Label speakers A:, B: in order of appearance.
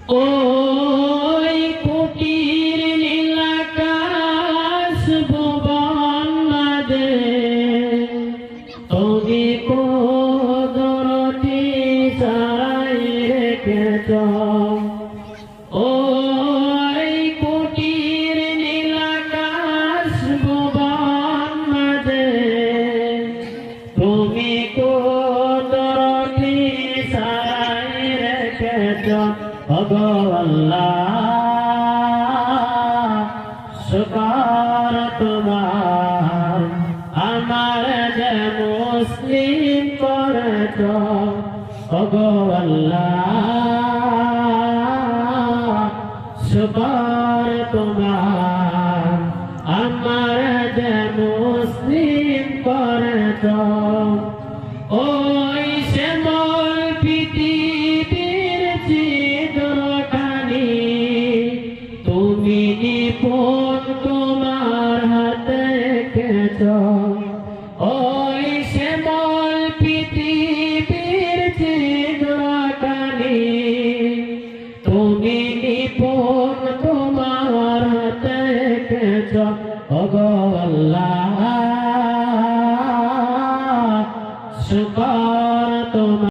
A: ওই কুটির নীলাকাশ ভুবন মাঝে তুমি কুদরতি সারাই রেখেছ। ওই কুটির নীলাকাশ ভুবন মাঝে তুমি কুদরতি সারাই রেখেছ। ওগো আল্লাহ শুকর তোমার আমার যে মুসলিম করেছ। ওগো আল্লাহ শুকর তোমার আমার যে মুসলিম করেছ। ওই শ্যামল পৃথিবীর চিত্রখানি তুমি নিপুণ তোমার হাতে এঁকেছ। ওই শ্যামল পৃথিবীর চিত্রখানি তুমি নিপুণ তোমার হাতে এঁকেছ। ওগো আল্লাহ